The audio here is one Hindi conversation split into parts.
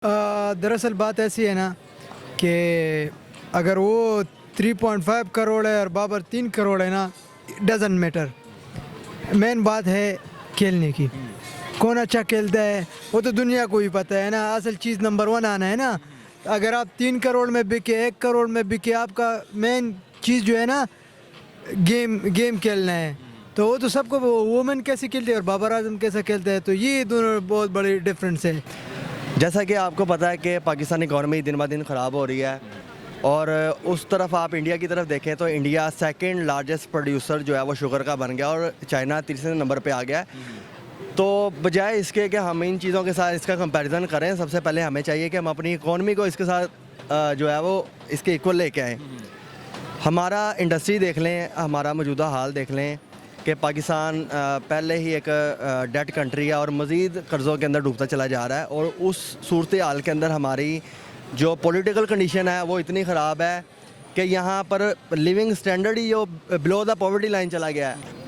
दरअसल बात ऐसी है ना कि अगर वो 3.5 करोड़ है और बाबर 3 करोड़ है ना, डजंट मैटर। मेन बात है खेलने की, कौन अच्छा खेलता है वो तो दुनिया को ही पता है ना। असल चीज़ नंबर 1 आना है ना। अगर आप 3 करोड़ में बिके, 1 करोड़ में बिके, आपका मेन चीज़ जो है ना गेम गेम खेलना है, तो वो तो सबको वुमेन कैसे खेलते हैं और बाबर आजम कैसा खेलता है, तो ये दोनों बहुत बड़ी डिफरेंस है। जैसा कि आपको पता है कि पाकिस्तानी इकॉनमी दिन ब दिन ख़राब हो रही है और उस तरफ आप इंडिया की तरफ देखें तो इंडिया सेकंड लार्जेस्ट प्रोड्यूसर जो है वो शुगर का बन गया और चाइना तीसरे नंबर पे आ गया। तो बजाय इसके कि हम इन चीज़ों के साथ इसका कंपैरिजन करें, सबसे पहले हमें चाहिए कि हम अपनी इकॉनमी को इसके साथ जो है वो इसके इक्वल लेके आएँ। हमारा इंडस्ट्री देख लें, हमारा मौजूदा हाल देख लें कि पाकिस्तान पहले ही एक डेट कंट्री है और मज़ीद कर्ज़ों के अंदर डूबता चला जा रहा है। और उस सूरत हाल के अंदर हमारी जो पॉलिटिकल कंडीशन है वो इतनी ख़राब है कि यहाँ पर लिविंग स्टैंडर्ड ही जो बिलो द पॉवर्टी लाइन चला गया है।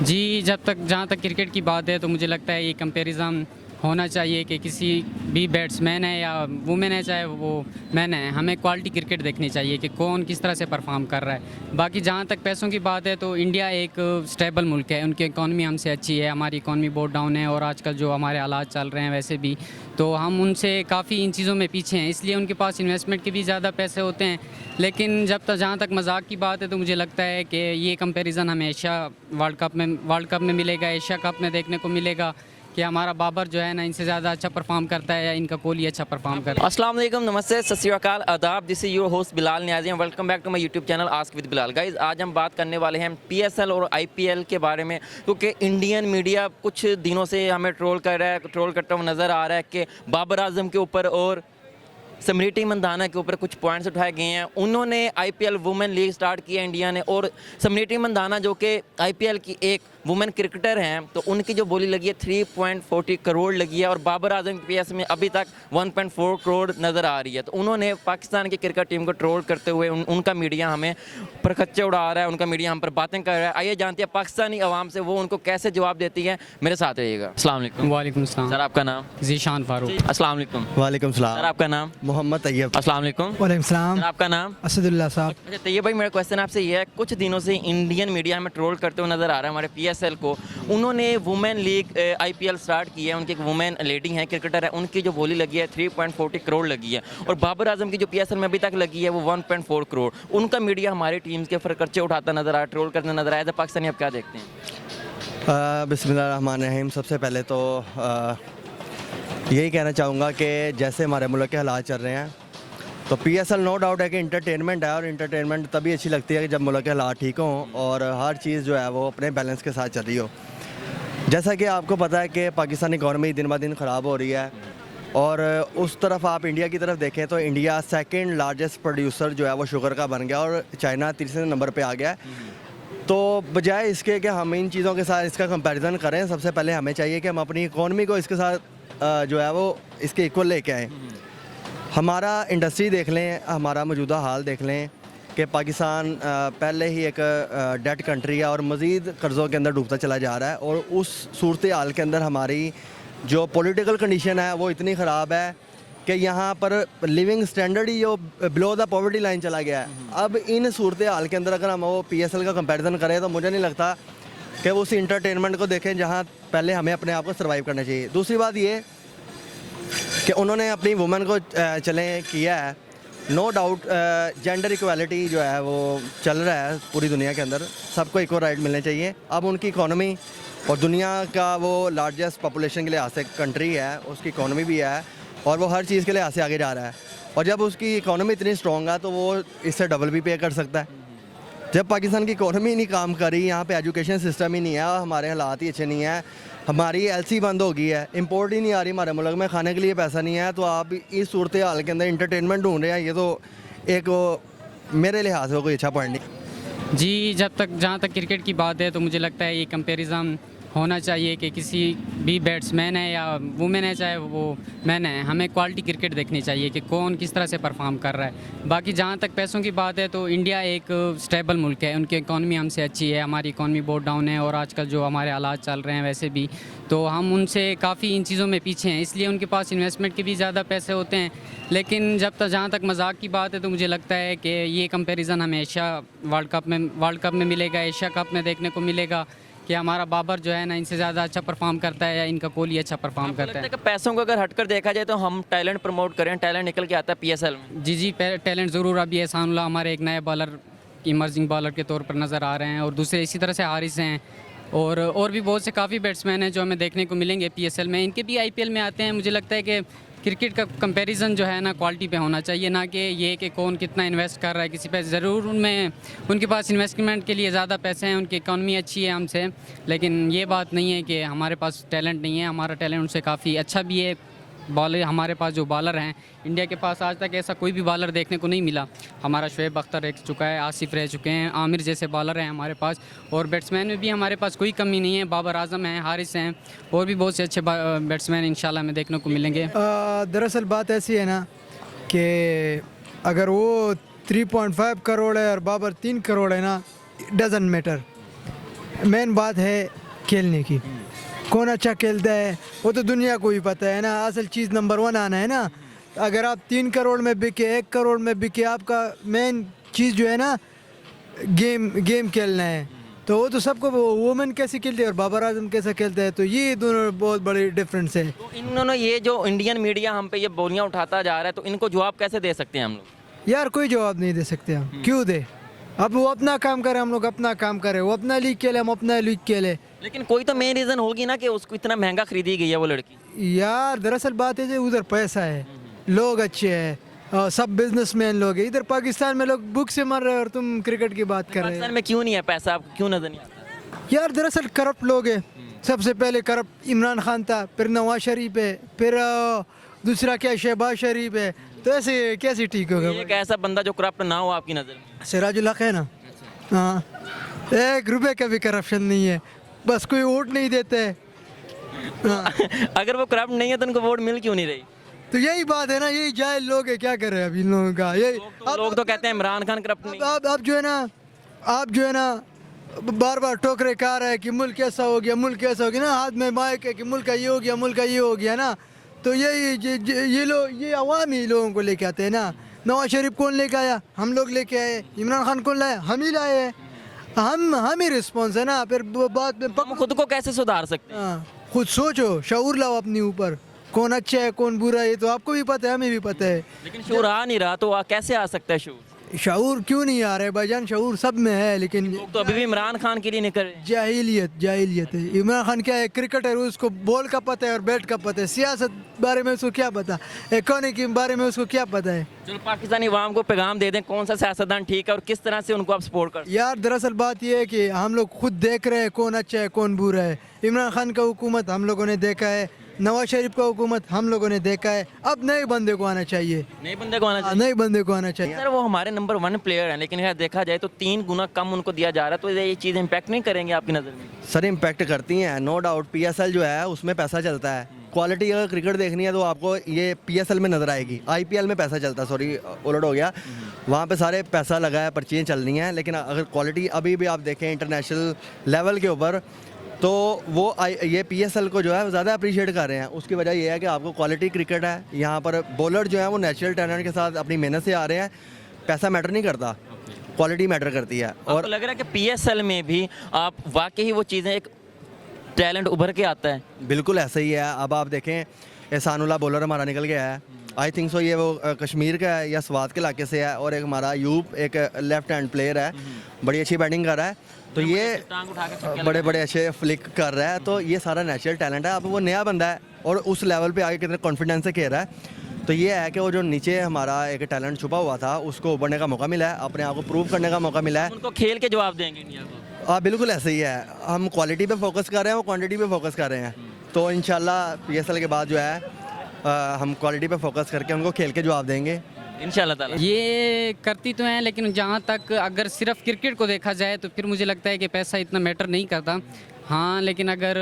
जी, जहाँ तक क्रिकेट की बात है तो मुझे लगता है ये कंपैरिजन होना चाहिए कि किसी भी बैट्समैन है या वुमेन है, चाहे वो मैन है, हमें क्वालिटी क्रिकेट देखनी चाहिए कि कौन किस तरह से परफॉर्म कर रहा है। बाकी जहाँ तक पैसों की बात है तो इंडिया एक स्टेबल मुल्क है, उनकी इकॉनमी हमसे अच्छी है, हमारी इकॉनमी बहुत डाउन है और आजकल जो हमारे हालात चल रहे हैं वैसे भी, तो हम उनसे काफ़ी इन चीज़ों में पीछे हैं, इसलिए उनके पास इन्वेस्टमेंट के भी ज़्यादा पैसे होते हैं। लेकिन जहाँ तक मजाक की बात है तो मुझे लगता है कि ये कंपैरिजन हमें एशिया वर्ल्ड कप में मिलेगा, एशिया कप में देखने को मिलेगा कि हमारा बाबर जो है ना इनसे ज़्यादा अच्छा परफॉर्म करता है या इनका कोहली अच्छा परफॉर्म करता है। अस्सलाम वालेकुम, नमस्ते, सत श्री अकाल, आदाब। This is your host Bilal Niazi and welcome back to my YouTube channel ask with Bilal. Guys, आज हम बात करने वाले हैं पीएसएल और आईपीएल के बारे में, क्योंकि इंडियन मीडिया कुछ दिनों से हमें ट्रोल करता हुआ नज़र आ रहा है कि बाबर आजम के ऊपर और स्मृति मंदाना के ऊपर कुछ पॉइंट्स उठाए गए हैं। उन्होंने आईपीएल वुमेन लीग स्टार्ट की है इंडिया ने, और स्मृति मंदाना जो कि आईपीएल की एक वुमेन क्रिकेटर हैं, तो उनकी जो बोली लगी है 3.40 करोड़ लगी है और बाबर आजम के पीएस में अभी तक 1.4 करोड़ नज़र आ रही है। तो उन्होंने पाकिस्तान की क्रिकेट टीम को ट्रोल करते हुए उनका मीडिया हमें परखच्चे उड़ा रहा है, उनका मीडिया हम पर बातें कर रहा है। आइए जानते हैं पाकिस्तानी अवाम से वो उनको कैसे जवाब देती है। मेरे साथ रहिएगा। अस्सलाम वालेकुम। वालेकुम सलाम। सर, आपका नाम? ज़ीशान फारूक। अस्सलाम वालेकुम। वालेकुम सलाम। सर, आपका नाम? मोहम्मद तैयब। अस्सलाम वालेकुम। वालेकुम सलाम। सर, आपका नाम? असदुल्ला साहब। अच्छा तैयब भाई, मेरा क्वेश्चन आपसे ये है, कुछ दिनों से इंडियन मीडिया हमें ट्रोल करते हुए नज़र आ रहा है हमारे पीएसएल को। उन्होंने वुमेन लीग आईपीएल स्टार्ट की है, उनकी एक वुमेन लेडी है, क्रिकेटर है, उनकी जो बोली लगी है 3.40 करोड़ लगी है, और बाबर आजम की जो पीएसएल में अभी तक लगी है वो 1.4 करोड़। उनका मीडिया हमारी टीम्स के खर्चे उठाता नजर आ रहा है, ट्रोल करता नजर आया। पाकिस्तानी आप क्या देखते हैं? बिस्मिल्लाहिर्रहमानिर्रहीम। सबसे पहले तो यही कहना चाहूँगा कि जैसे हमारे मुल्क के हालात चल रहे हैं तो पीएसएल नो डाउट है कि इंटरटेनमेंट है, और इंटरटेनमेंट तभी अच्छी लगती है कि जब मुल्क के हालात ठीक हों और हर चीज़ जो है वो अपने बैलेंस के साथ चल रही हो। जैसा कि आपको पता है कि पाकिस्तानी इकॉनमी दिन ब दिन ख़राब हो रही है और उस तरफ आप इंडिया की तरफ देखें तो इंडिया सेकंड लार्जेस्ट प्रोड्यूसर जो है वो शुगर का बन गया और चाइना तीसरे नंबर पे आ गया। तो बजाय इसके कि हम इन चीज़ों के साथ इसका कंपैरिजन करें, सबसे पहले हमें चाहिए कि हम अपनी इकॉनमी को इसके साथ जो है वो इसके इक्वल लेके आएँ। हमारा इंडस्ट्री देख लें, हमारा मौजूदा हाल देख लें कि पाकिस्तान पहले ही एक डेट कंट्री है और मज़ीद कर्ज़ों के अंदर डूबता चला जा रहा है। और उस सूरत हाल के अंदर हमारी जो पॉलिटिकल कंडीशन है वो इतनी ख़राब है कि यहाँ पर लिविंग स्टैंडर्ड ही जो बिलो द पॉवर्टी लाइन चला गया है। अब इन सूरत हाल के अंदर अगर हम वो पीएसएल का कंपैरिजन करें तो मुझे नहीं लगता कि वो उस इंटरटेनमेंट को देखें जहाँ पहले हमें अपने आप को सर्वाइव करना चाहिए। दूसरी बात ये कि उन्होंने अपनी वुमेन को चलें किया है, नो डाउट जेंडर इक्वालिटी जो है वो चल रहा है पूरी दुनिया के अंदर, सबको इक्वल राइट मिलने चाहिए। अब उनकी इकोनॉमी और दुनिया का वो लार्जेस्ट पॉपुलेशन के लिहाज से कंट्री है, उसकी इकोनॉमी भी है और वो हर चीज़ के लिहाज से आगे जा रहा है। और जब उसकी इकोनॉमी इतनी स्ट्रॉन्ग है तो वो इससे डबल भी पे कर सकता है। जब पाकिस्तान की इकोनॉमी नहीं काम कर रही, यहाँ पे एजुकेशन सिस्टम ही नहीं है, हमारे हालात ही अच्छे नहीं है, हमारी एलसी बंद हो गई है, इंपोर्ट ही नहीं आ रही हमारे मुल्क में, खाने के लिए पैसा नहीं है, तो आप इस सूरत हाल के अंदर इंटरटेनमेंट ढूंढ रहे हैं, ये तो एक मेरे लिहाज से कोई अच्छा पॉइंट नहीं। जी, जहाँ तक क्रिकेट की बात है तो मुझे लगता है ये कंपैरिजन होना चाहिए कि किसी भी बैट्समैन है या वुमेन है चाहे वो मैन है, हमें क्वालिटी क्रिकेट देखनी चाहिए कि कौन किस तरह से परफॉर्म कर रहा है। बाकी जहाँ तक पैसों की बात है तो इंडिया एक स्टेबल मुल्क है, उनकी इकॉनमी हमसे अच्छी है, हमारी इकॉनमी बहुत डाउन है और आजकल जो हमारे हालात चल रहे हैं वैसे भी, तो हम उनसे काफ़ी इन चीज़ों में पीछे हैं, इसलिए उनके पास इन्वेस्टमेंट के भी ज़्यादा पैसे होते हैं। लेकिन जहाँ तक मजाक की बात है तो मुझे लगता है कि ये कंपैरिजन हमें एशिया वर्ल्ड कप में मिलेगा, एशिया कप में देखने को मिलेगा कि हमारा बाबर जो है ना इनसे ज़्यादा अच्छा परफॉर्म करता है या इनका कोहली अच्छा परफॉर्म करता है। कि पैसों को अगर हटकर देखा जाए तो हम टैलेंट प्रमोट करें, टैलेंट निकल के आता है पीएसएल में। जी टैलेंट ज़रूर। अभी एहसानुल्लाह हमारे एक नए बॉलर इमर्जिंग बॉलर के तौर पर नज़र आ रहे हैं और दूसरे इसी तरह से हारिस हैं और भी बहुत से काफ़ी बैट्समैन हैं जो हमें देखने को मिलेंगे पीएसएल में। इनके भी आईपीएल में आते हैं। मुझे लगता है कि क्रिकेट का कंपैरिजन जो है ना क्वालिटी पे होना चाहिए, ना कि ये कि कौन कितना इन्वेस्ट कर रहा है किसी पे। ज़रूर उनके पास इन्वेस्टमेंट के लिए ज़्यादा पैसे हैं, उनकी इकॉनमी अच्छी है हमसे, लेकिन ये बात नहीं है कि हमारे पास टैलेंट नहीं है। हमारा टैलेंट उनसे काफ़ी अच्छा भी है। बॉलर हमारे पास जो बॉलर हैं, इंडिया के पास आज तक ऐसा कोई भी बॉलर देखने को नहीं मिला। हमारा शुएब अख्तर रह चुका है, आसिफ रह चुके हैं, आमिर जैसे बॉलर हैं हमारे पास, और बैट्समैन में भी हमारे पास कोई कमी नहीं है। बाबर आजम हैं, हारिस हैं और भी बहुत से अच्छे बैट्समैन इंशाल्लाह में देखने को मिलेंगे। दरअसल बात ऐसी है ना कि अगर वो 3.5 करोड़ है और बाबर 3 करोड़ है ना, डजंट मैटर। मेन बात है खेलने की, कौन अच्छा खेलता है वो तो दुनिया को ही पता है ना। असल चीज़ नंबर 1 आना है ना। अगर आप 3 करोड़ में बिके, 1 करोड़ में बिके, आपका मेन चीज़ जो है ना गेम खेलना है, तो वो तो सबको वुमेन कैसे खेलते हैं और बाबर आजम कैसा खेलता है, तो ये दोनों बहुत बड़ी डिफरेंस है। तो इन्होंने ये जो इंडियन मीडिया हम पे ये बोलियां उठाता जा रहा है, तो इनको जवाब कैसे दे सकते हैं हम लोग? यार कोई जवाब नहीं दे सकते हम, क्यों दे? अब वो अपना काम करे, हम लोग अपना काम करें। वो अपना लीग खेले, हम अपना लीग खेले। लेकिन कोई तो मेन रीज़न होगी ना कि उसको इतना महंगा खरीदी गई है वो लड़की। यार दरअसल बात है जो उधर पैसा है, लोग अच्छे हैं, सब बिजनेसमैन लोग हैं। इधर पाकिस्तान में लोग भूख से मर रहे हैं और तुम क्रिकेट की बात कर रहे पाकिस्तान हैं। में क्यों नहीं है पैसा, आपको क्यों नजर नहीं आता? यार दरअसल करप्ट लोग हैं। सबसे पहले करप्ट इमरान खान था, फिर नवाज शरीफ है, फिर दूसरा क्या शहबाज शरीफ है, तो ऐसे कैसे ठीक होगा? एक ऐसा बंदा जो करप्ट ना हो आपकी नज़र में? सिराजुल हक है ना। हाँ, 1 रुपए का भी करप्शन नहीं है, बस कोई वोट नहीं देते है। अगर वो करप्ट नहीं है तो उनको वोट मिल क्यों नहीं रही? तो यही बात है ना, यही जाहिल लोग है, क्या करें अब इन लोगों का। यही लोग तो कहते हैं इमरान खान करप्ट नहीं। अब जो है ना, आप जो है ना बार बार टोकरे खा रहे हैं कि मुल्क कैसा हो गया, मुल्क कैसा हो गया ना, हाथ में माइक है कि मुल्क का ये हो गया, मुल्क का ये हो गया ना, तो ये लोग, ये अवाम ही लोगों को लेके आते हैं ना। नवाज शरीफ कौन लेके आया? हम लोग लेके आए। इमरान खान कौन लाया? हम ही लाए हैं। हम ही रिस्पॉन्स है ना। फिर बात में हम खुद को कैसे सुधार सकते हैं? हाँ, खुद सोचो, शऊर लाओ अपने ऊपर, कौन अच्छा है कौन बुरा है, ये तो आपको भी पता है, हमें भी पता है। लेकिन शूर आ नहीं रहा, तो कैसे आ सकता है शूर? शऊर क्यों नहीं आ रहा है भाईजान? शऊर सब में है, लेकिन लोग तो अभी भी इमरान खान के लिए निकल रहे हैं। जाहिलियत है। इमरान खान क्या है? क्रिकेटर, उसको बॉल का पता है और बैट का पता है। सियासत बारे में उसको क्या पता? इकोनॉमी के बारे में उसको क्या पता है? चलो पाकिस्तानी अवाम को पैगाम दे दें, कौन सा सियासतदान ठीक है और किस तरह से उनको आप सपोर्ट कर? यार दरअसल बात यह है कि हम लोग खुद देख रहे हैं कौन अच्छा है कौन बुरा है। इमरान खान का हुकूमत हम लोगों ने देखा है, नवाज शरीफ का हुकूमत हम लोगों ने देखा है। अब नए बंदे को आना चाहिए, नए बंदे को आना चाहिए। नए बंदे को आना चाहिए। सर वो हमारे नंबर 1 प्लेयर हैं, लेकिन अगर देखा जाए तो 3 गुना कम उनको दिया जा रहा है, तो ये चीज़ इम्पैक्ट नहीं करेंगे आपकी नज़र में? सर इम्पैक्ट करती हैं, नो डाउट। पीएसएल जो है उसमें पैसा चलता है। क्वालिटी अगर क्रिकेट देखनी है तो आपको ये पीएसएल में नज़र आएगी। आईपीएल में पैसा चलता है, सॉरी उलट हो गया, वहाँ पे सारे पैसा लगा है, पर्चियाँ चल रही हैं। लेकिन अगर क्वालिटी अभी भी आप देखें इंटरनेशनल लेवल के ऊपर, तो वो ये पीएसएल को जो है ज़्यादा अप्रिशिएट कर रहे हैं। उसकी वजह ये है कि आपको क्वालिटी क्रिकेट है, यहाँ पर बॉलर जो है वो नेचुरल टैलेंट के साथ अपनी मेहनत से आ रहे हैं। पैसा मैटर नहीं करता, क्वालिटी मैटर करती है। और लग रहा है कि पीएसएल में भी आप वाकई वो चीज़ें, एक टैलेंट उभर के आता है। बिल्कुल ऐसा ही है। अब आप देखें एहसानुल्लाह बॉलर हमारा निकल गया है, आई थिंक सो ये वो कश्मीर का है या स्वात के इलाके से है, और एक हमारा यूब एक लेफ्ट हैंड प्लेयर है, बड़ी अच्छी बैटिंग कर रहा है। तो ये बड़े बड़े अच्छे फ्लिक कर रहा है, तो ये सारा नेचुरल टैलेंट है। अब वो नया बंदा है और उस लेवल पे आगे कितने कॉन्फिडेंस से खेल रहा है। तो ये है कि वो जो नीचे हमारा एक टैलेंट छुपा हुआ था उसको उभरने का मौका मिला है, अपने आप को प्रूव करने का मौका मिला है। उनको खेल के जवाब देंगे इंडिया को। हाँ बिल्कुल ऐसे ही है। हम क्वालिटी पे फोकस कर रहे हैं, वो क्वांटिटी पे फोकस कर रहे हैं। तो इंशाल्लाह पीएसएल के बाद जो है हम क्वालिटी पे फोकस करके उनको खेल के जवाब देंगे इंशाल्लाह ताला। ये करती तो हैं, लेकिन जहाँ तक अगर सिर्फ क्रिकेट को देखा जाए तो फिर मुझे लगता है कि पैसा इतना मैटर नहीं करता। हाँ, लेकिन अगर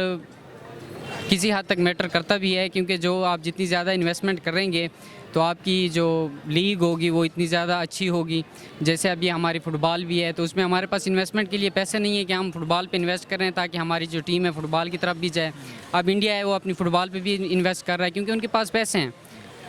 किसी हद तक मैटर करता भी है, क्योंकि जो आप जितनी ज़्यादा इन्वेस्टमेंट करेंगे तो आपकी जो लीग होगी वो इतनी ज़्यादा अच्छी होगी। जैसे अभी हमारी फ़ुटबॉल भी है, तो उसमें हमारे पास इन्वेस्टमेंट के लिए पैसे नहीं है कि हम फ़ुटबॉल पे इन्वेस्ट कर रहे हैं ताकि हमारी जो टीम है फ़ुटबॉल की तरफ भी जाए। अब इंडिया है वो अपनी फ़ुटबॉल पे भी इन्वेस्ट कर रहा है क्योंकि उनके पास पैसे हैं।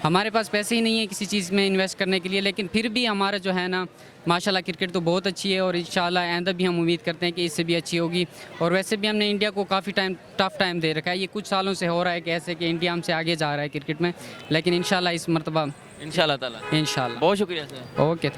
हमारे पास पैसे ही नहीं है किसी चीज़ में इन्वेस्ट करने के लिए, लेकिन फिर भी हमारा जो है ना माशाल्लाह क्रिकेट तो बहुत अच्छी है और इंशाल्लाह आइंदा भी हम उम्मीद करते हैं कि इससे भी अच्छी होगी। और वैसे भी हमने इंडिया को काफ़ी टफ टाइम दे रखा है। ये कुछ सालों से हो रहा है कि ऐसे कि इंडिया हमसे आगे जा रहा है क्रिकेट में, लेकिन इंशाल्लाह इस मरतबा इंशाल्लाह ताला। इंशाल्लाह। बहुत शुक्रिया सर। ओके।